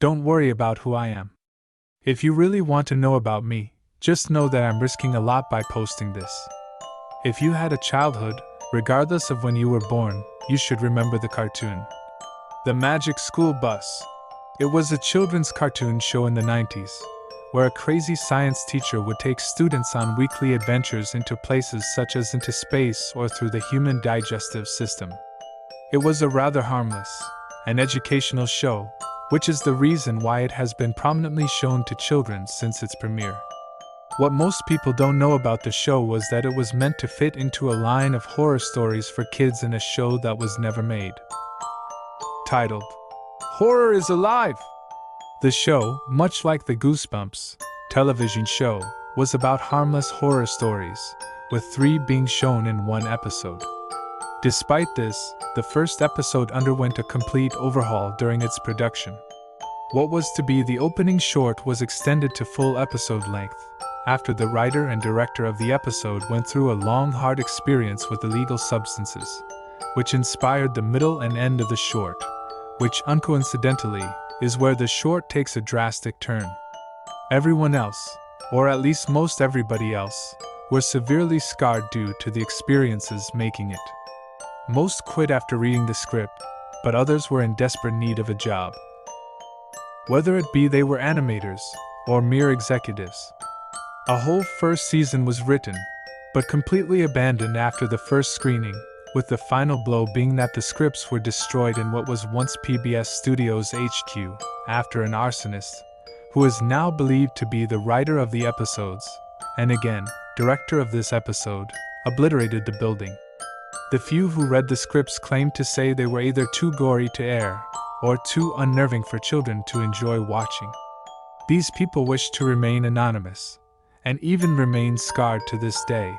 Don't worry about who I am. If you really want to know about me, just know that I'm risking a lot by posting this. If you had a childhood, regardless of when you were born, you should remember the cartoon. The Magic School Bus. It was a children's cartoon show in the 90s, where a crazy science teacher would take students on weekly adventures into places such as into space or through the human digestive system. It was a rather harmless and educational show, which is the reason why it has been prominently shown to children since its premiere. What most people don't know about the show was that it was meant to fit into a line of horror stories for kids in a show that was never made. Titled, Horror is Alive! The show, much like the Goosebumps television show, was about harmless horror stories, with 3 being shown in one episode. Despite this, the first episode underwent a complete overhaul during its production. What was to be the opening short was extended to full episode length, after the writer and director of the episode went through a long, hard experience with illegal substances, which inspired the middle and end of the short, which, uncoincidentally, is where the short takes a drastic turn. Everyone else, or at least most everybody else, were severely scarred due to the experiences making it. Most quit after reading the script, but others were in desperate need of a job. Whether it be they were animators, or mere executives. A whole first season was written, but completely abandoned after the first screening, with the final blow being that the scripts were destroyed in what was once PBS Studios HQ, after an arsonist, who is now believed to be the writer of the episodes, and again, director of this episode, obliterated the building. The few who read the scripts claimed to say they were either too gory to air, or too unnerving for children to enjoy watching. These people wished to remain anonymous, and even remain scarred to this day.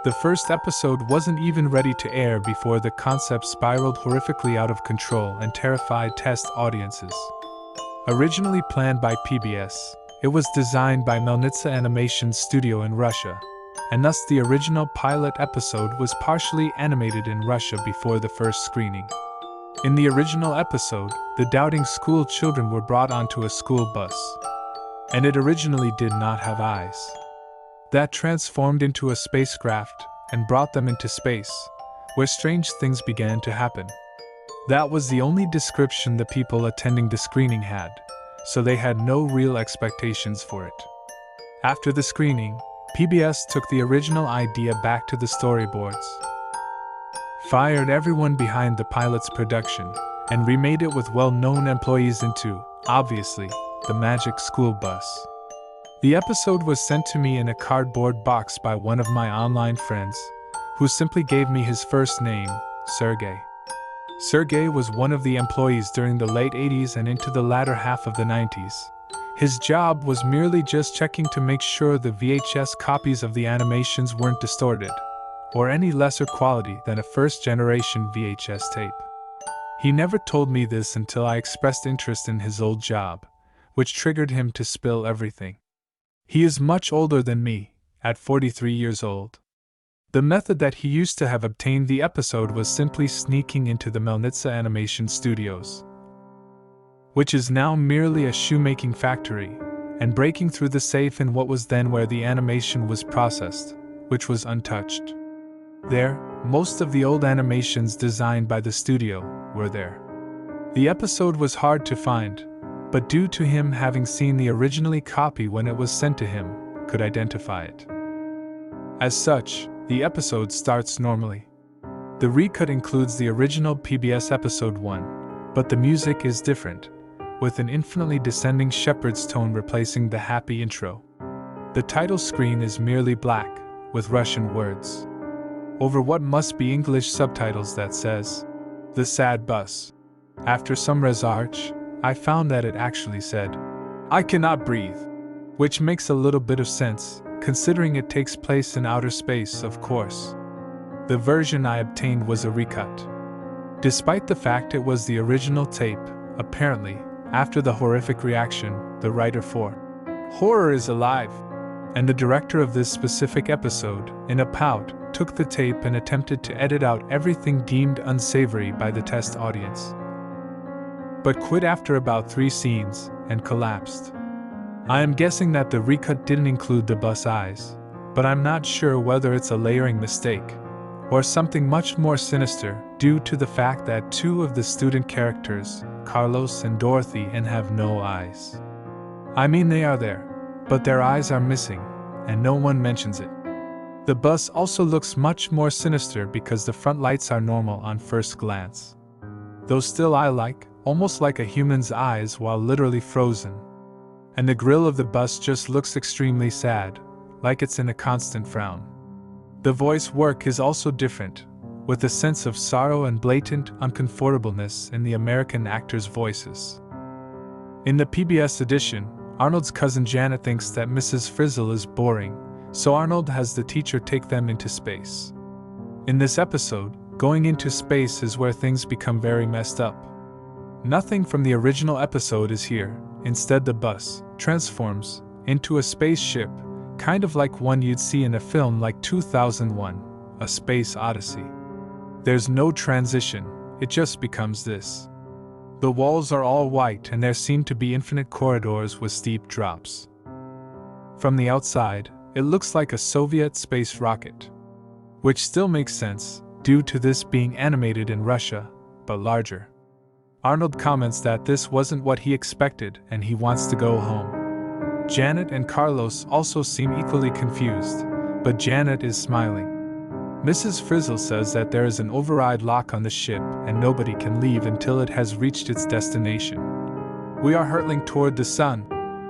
The first episode wasn't even ready to air before the concept spiraled horrifically out of control and terrified test audiences. Originally planned by PBS, it was designed by Melnitsa Animation Studio in Russia, and thus the original pilot episode was partially animated in Russia before the first screening. In the original episode, the doubting school children were brought onto a school bus, and it originally did not have eyes. That transformed into a spacecraft and brought them into space, where strange things began to happen. That was the only description the people attending the screening had, so they had no real expectations for it. After the screening, PBS took the original idea back to the storyboards, fired everyone behind the pilot's production, and remade it with well-known employees into, obviously, the Magic School Bus. The episode was sent to me in a cardboard box by one of my online friends, who simply gave me his first name, Sergey. Sergey was one of the employees during the late 80s and into the latter half of the 90s. His job was merely just checking to make sure the VHS copies of the animations weren't distorted, or any lesser quality than a first-generation VHS tape. He never told me this until I expressed interest in his old job, which triggered him to spill everything. He is much older than me, at 43 years old. The method that he used to have obtained the episode was simply sneaking into the Melnitsa Animation Studios, which is now merely a shoemaking factory, and breaking through the safe in what was then where the animation was processed, which was untouched. There, most of the old animations designed by the studio were there. The episode was hard to find, but due to him having seen the originally copy when it was sent to him, could identify it. As such, the episode starts normally. The recut includes the original PBS episode 1, but the music is different, with an infinitely descending shepherd's tone replacing the happy intro. The title screen is merely black, with Russian words, over what must be English subtitles that says, "The Sad Bus." After some research, I found that it actually said, "I cannot breathe," which makes a little bit of sense, considering it takes place in outer space, of course. The version I obtained was a recut. Despite the fact it was the original tape, apparently, after the horrific reaction, the writer for Horror is Alive, and the director of this specific episode, in a pout, took the tape and attempted to edit out everything deemed unsavory by the test audience. but quit after about 3 scenes and collapsed. I am guessing that the recut didn't include the bus eyes, but I'm not sure whether it's a layering mistake or something much more sinister due to the fact that 2 of the student characters, Carlos and Dorothy, have no eyes. I mean, they are there, but their eyes are missing, and no one mentions it. The bus also looks much more sinister because the front lights are normal on first glance, though still eye-like, almost like a human's eyes while literally frozen. And the grill of the bus just looks extremely sad, like it's in a constant frown. The voice work is also different, with a sense of sorrow and blatant uncomfortableness in the American actors' voices. In the PBS edition, Arnold's cousin Janet thinks that Mrs. Frizzle is boring, so Arnold has the teacher take them into space. In this episode, going into space is where things become very messed up. Nothing from the original episode is here. Instead, the bus transforms into a spaceship, kind of like one you'd see in a film like 2001, A Space Odyssey. There's no transition, it just becomes this. The walls are all white and there seem to be infinite corridors with steep drops. From the outside, it looks like a Soviet space rocket, which still makes sense due to this being animated in Russia, but larger. Arnold comments that this wasn't what he expected and he wants to go home. Janet and Carlos also seem equally confused, but Janet is smiling. Mrs. Frizzle says that there is an override lock on the ship and nobody can leave until it has reached its destination. We are hurtling toward the sun.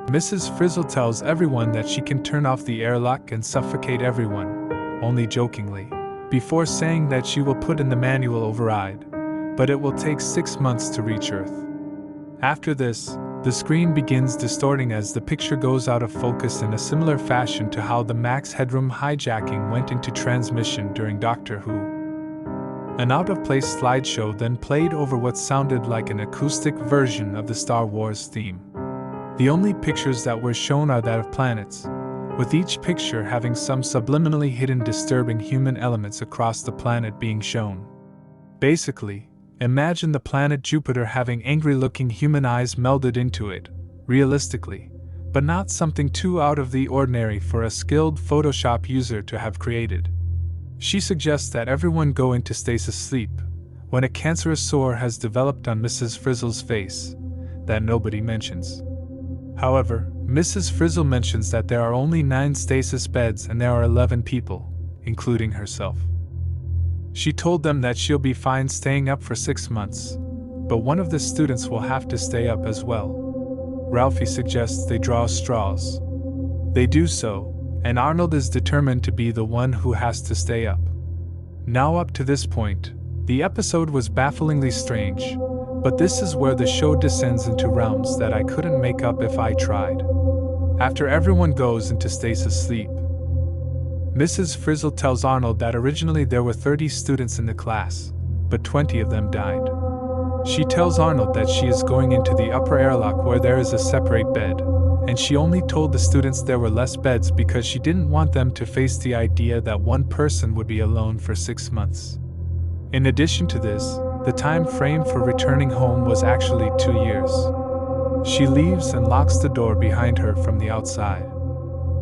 Mrs. Frizzle tells everyone that she can turn off the airlock and suffocate everyone, only jokingly, before saying that she will put in the manual override, but it will take 6 months to reach Earth. After this, the screen begins distorting as the picture goes out of focus in a similar fashion to how the Max Headroom hijacking went into transmission during Doctor Who. An out-of-place slideshow then played over what sounded like an acoustic version of the Star Wars theme. The only pictures that were shown are that of planets, with each picture having some subliminally hidden disturbing human elements across the planet being shown. Basically, imagine the planet Jupiter having angry-looking human eyes melded into it, realistically, but not something too out of the ordinary for a skilled Photoshop user to have created. She suggests that everyone go into stasis sleep, when a cancerous sore has developed on Mrs. Frizzle's face, that nobody mentions. However, Mrs. Frizzle mentions that there are only 9 stasis beds and there are 11 people, including herself. She told them that she'll be fine staying up for 6 months, but one of the students will have to stay up as well. Ralphie suggests they draw straws. They do so, and Arnold is determined to be the one who has to stay up. Now up to this point, the episode was bafflingly strange, but this is where the show descends into realms that I couldn't make up if I tried. After everyone goes into stasis sleep, Mrs. Frizzle tells Arnold that originally there were 30 students in the class, but 20 of them died. She tells Arnold that she is going into the upper airlock where there is a separate bed, and she only told the students there were less beds because she didn't want them to face the idea that one person would be alone for 6 months. In addition to this, the time frame for returning home was actually 2 years. She leaves and locks the door behind her from the outside.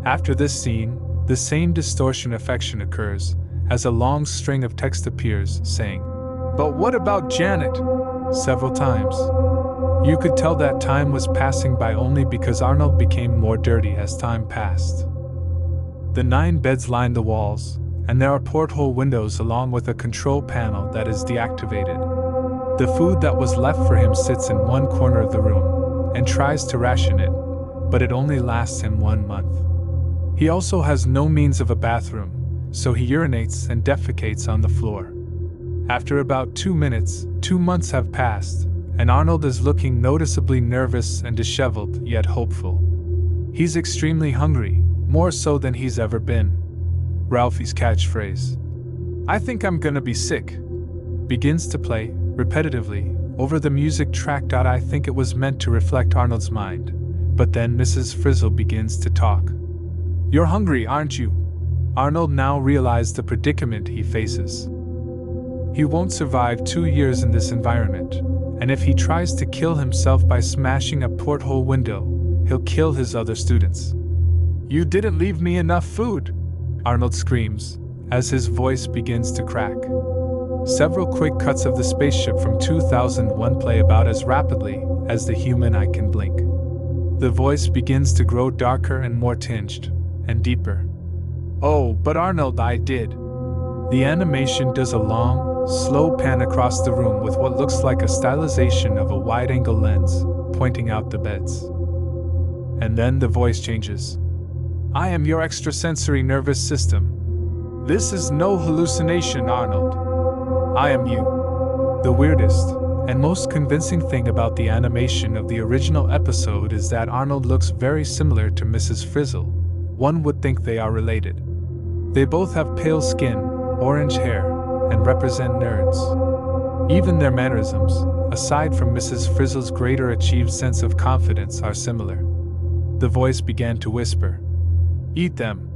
After this scene, the same distortion affection occurs, as a long string of text appears saying, "But what about Janet?" several times. You could tell that time was passing by only because Arnold became more dirty as time passed. The 9 beds line the walls, and there are porthole windows along with a control panel that is deactivated. The food that was left for him sits in one corner of the room, and tries to ration it, but it only lasts him 1 month. He also has no means of a bathroom, so he urinates and defecates on the floor. After about 2 minutes, 2 months have passed, and Arnold is looking noticeably nervous and disheveled, yet hopeful. He's extremely hungry, more so than he's ever been. Ralphie's catchphrase, "I think I'm gonna be sick," begins to play, repetitively, over the music track. I think it was meant to reflect Arnold's mind, but then Mrs. Frizzle begins to talk. "You're hungry, aren't you?" Arnold now realized the predicament he faces. He won't survive 2 years in this environment, and if he tries to kill himself by smashing a porthole window, he'll kill his other students. "You didn't leave me enough food!" Arnold screams, as his voice begins to crack. Several quick cuts of the spaceship from 2001 play about as rapidly as the human eye can blink. The voice begins to grow darker and more tinged, and deeper. "Oh, but Arnold, I did." The animation does a long, slow pan across the room with what looks like a stylization of a wide-angle lens, pointing out the beds. And then the voice changes. "I am your extrasensory nervous system. This is no hallucination, Arnold. I am you." The weirdest and most convincing thing about the animation of the original episode is that Arnold looks very similar to Mrs. Frizzle. One would think they are related. They both have pale skin, orange hair, and represent nerds. Even their mannerisms, aside from Mrs. Frizzle's greater achieved sense of confidence, are similar. The voice began to whisper, "Eat them."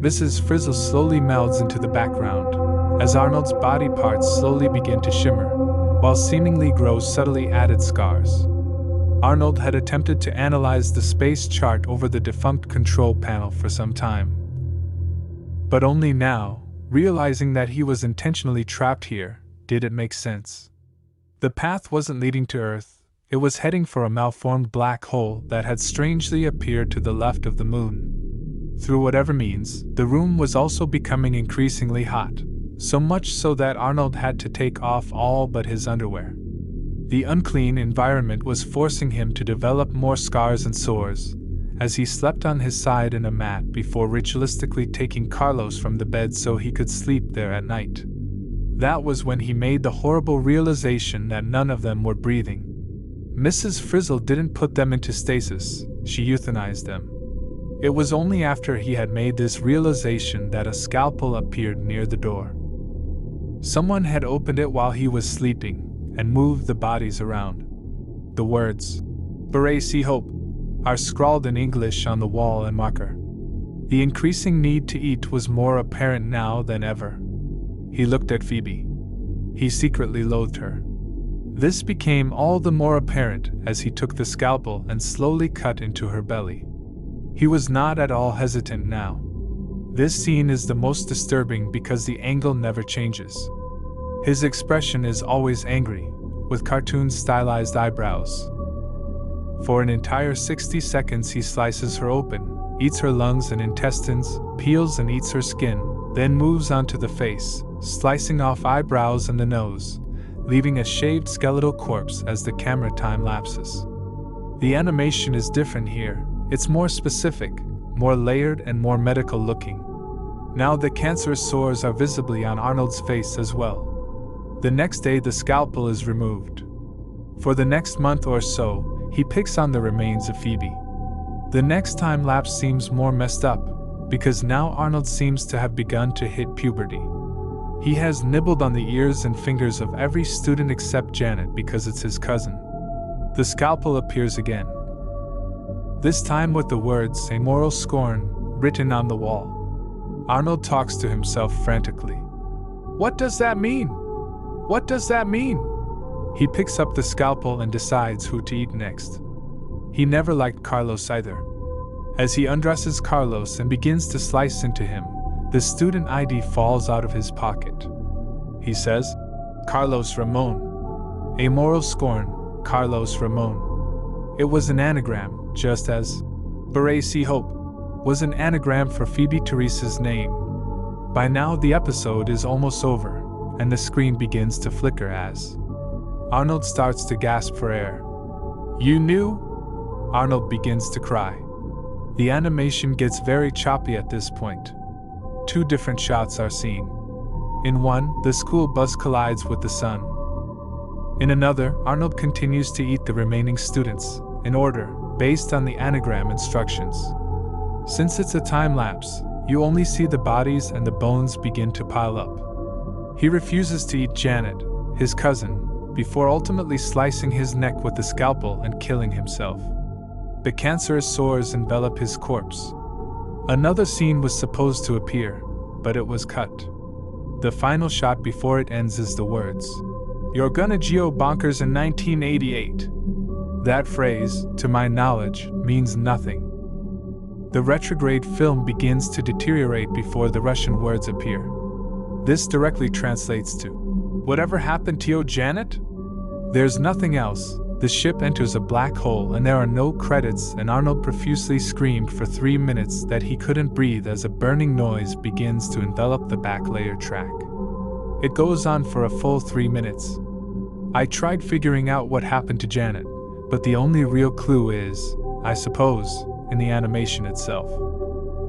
Mrs. Frizzle slowly melds into the background, as Arnold's body parts slowly begin to shimmer, while seemingly grow subtly added scars. Arnold had attempted to analyze the space chart over the defunct control panel for some time. But only now, realizing that he was intentionally trapped here, did it make sense. The path wasn't leading to Earth, it was heading for a malformed black hole that had strangely appeared to the left of the moon. Through whatever means, the room was also becoming increasingly hot, so much so that Arnold had to take off all but his underwear. The unclean environment was forcing him to develop more scars and sores, as he slept on his side in a mat before ritualistically taking Carlos from the bed so he could sleep there at night. That was when he made the horrible realization that none of them were breathing. Mrs. Frizzle didn't put them into stasis, she euthanized them. It was only after he had made this realization that a scalpel appeared near the door. Someone had opened it while he was sleeping and moved the bodies around. The words, "Baracy Hope," are scrawled in English on the wall and marker. The increasing need to eat was more apparent now than ever. He looked at Phoebe. He secretly loathed her. This became all the more apparent as he took the scalpel and slowly cut into her belly. He was not at all hesitant now. This scene is the most disturbing because the angle never changes. His expression is always angry, with cartoon stylized eyebrows. For an entire 60 seconds he slices her open, eats her lungs and intestines, peels and eats her skin, then moves on to the face, slicing off eyebrows and the nose, leaving a shaved skeletal corpse as the camera time lapses. The animation is different here, it's more specific, more layered and more medical looking. Now the cancerous sores are visibly on Arnold's face as well. The next day the scalpel is removed. For the next month or so, he picks on the remains of Phoebe. The next time lapse seems more messed up, because now Arnold seems to have begun to hit puberty. He has nibbled on the ears and fingers of every student except Janet because it's his cousin. The scalpel appears again. This time with the words "amoral scorn" written on the wall. Arnold talks to himself frantically. "What does that mean? What does that mean?" He picks up the scalpel and decides who to eat next. He never liked Carlos either. As he undresses Carlos and begins to slice into him, the student ID falls out of his pocket. He says, "Carlos Ramon." Amoral scorn, Carlos Ramon. It was an anagram, just as Baracy Hope was an anagram for Phoebe Teresa's name. By now the episode is almost over, and the screen begins to flicker as Arnold starts to gasp for air. "You knew?" Arnold begins to cry. The animation gets very choppy at this point. Two different shots are seen. In one, the school bus collides with the sun. In another, Arnold continues to eat the remaining students, in order, based on the anagram instructions. Since it's a time lapse, you only see the bodies and the bones begin to pile up. He refuses to eat Janet, his cousin, before ultimately slicing his neck with the scalpel and killing himself. The cancerous sores envelop his corpse. Another scene was supposed to appear, but it was cut. The final shot before it ends is the words, You're gonna geo bonkers in 1988. That phrase, to my knowledge, means nothing. The retrograde film begins to deteriorate before the Russian words appear. This directly translates to, "Whatever happened to you, Janet?" There's nothing else. The ship enters a black hole and there are no credits, and Arnold profusely screamed for 3 minutes that he couldn't breathe as a burning noise begins to envelop the back layer track. It goes on for a full 3 minutes. I tried figuring out what happened to Janet, but the only real clue is, I suppose, in the animation itself.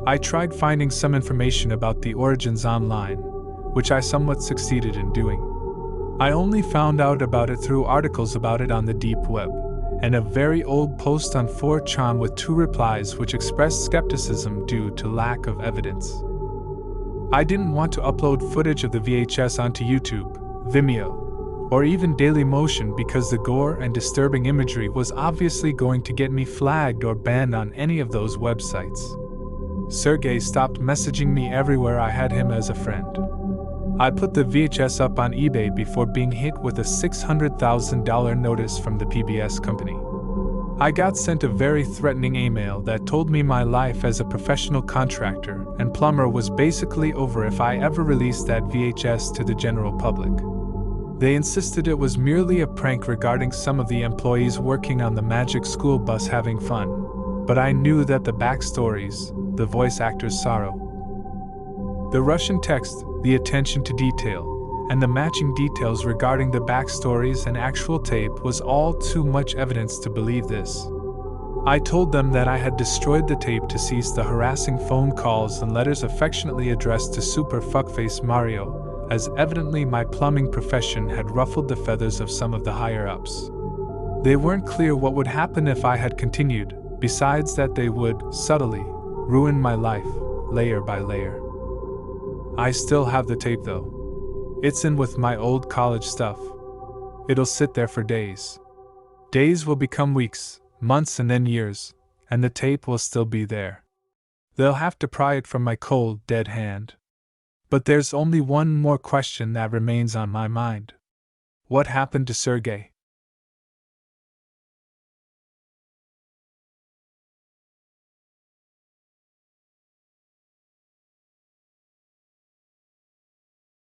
I tried finding some information about the origins online, which I somewhat succeeded in doing. I only found out about it through articles about it on the deep web, and a very old post on 4chan with 2 replies which expressed skepticism due to lack of evidence. I didn't want to upload footage of the VHS onto YouTube, Vimeo, or even Dailymotion because the gore and disturbing imagery was obviously going to get me flagged or banned on any of those websites. Sergey stopped messaging me everywhere I had him as a friend. I put the VHS up on eBay before being hit with a $600,000 notice from the PBS company. I got sent a very threatening email that told me my life as a professional contractor and plumber was basically over if I ever released that VHS to the general public. They insisted it was merely a prank regarding some of the employees working on the Magic School Bus having fun, but I knew that the backstories, the voice actor's sorrow, the Russian text, the attention to detail, and the matching details regarding the backstories and actual tape was all too much evidence to believe this. I told them that I had destroyed the tape to cease the harassing phone calls and letters affectionately addressed to Super Fuckface Mario, as evidently my plumbing profession had ruffled the feathers of some of the higher-ups. They weren't clear what would happen if I had continued, besides that they would, subtly, ruin my life, layer by layer. I still have the tape though. It's in with my old college stuff. It'll sit there for days. Days will become weeks, months, and then years, and the tape will still be there. They'll have to pry it from my cold, dead hand. But there's only one more question that remains on my mind. What happened to Sergey?